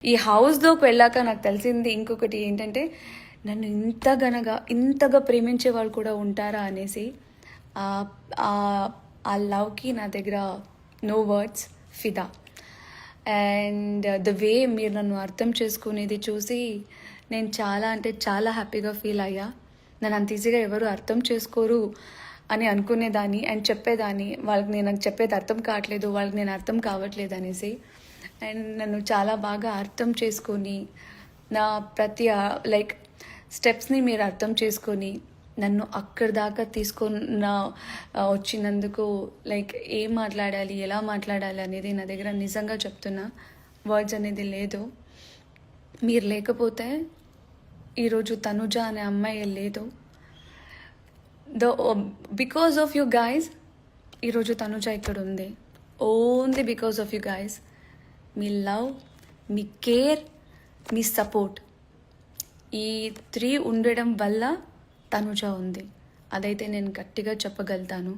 ఈ హౌస్లోకి వెళ్ళాక నాకు తెలిసింది ఇంకొకటి ఏంటంటే, నన్ను ఇంతగా ప్రేమించే వాళ్ళు కూడా ఉంటారా అనేసి. ఆ లవ్కి నా దగ్గర నో వర్డ్స్, ఫిదా. అండ్ ద వే మీరు నన్ను అర్థం చేసుకునేది చూసి నేను చాలా అంటే చాలా హ్యాపీగా ఫీల్ అయ్యా. నన్ను అంత ఈజీగా ఎవరు అర్థం చేసుకోరు అని అనుకునేదాన్ని అండ్ చెప్పేదాన్ని, వాళ్ళకి నేను చెప్పేది అర్థం కావట్లేదు, వాళ్ళకి నేను అర్థం కావట్లేదు అనేసి. అండ్ నన్ను చాలా బాగా అర్థం చేసుకొని నా ప్రతి లైక్ స్టెప్స్ని మీరు అర్థం చేసుకొని నన్ను అక్కడి దాకా తీసుకున్న వచ్చినందుకు లైక్ ఏం మాట్లాడాలి, ఎలా మాట్లాడాలి అనేది నా దగ్గర నిజంగా చెప్తున్నా, వర్డ్స్ అనేది లేదు. మీరు లేకపోతే ఈరోజు తనుజ అనే అమ్మాయి లేదు. బికాస్ ఆఫ్ యూ గైజ్ ఈరోజు తనుజ ఇక్కడ ఉంది. Only because of you guys. Me love, me care, me support, ఈ 3 ఉండడం వల్ల తనుజ ఉంది. అదైతే నేను గట్టిగా చెప్పగలుగుతాను.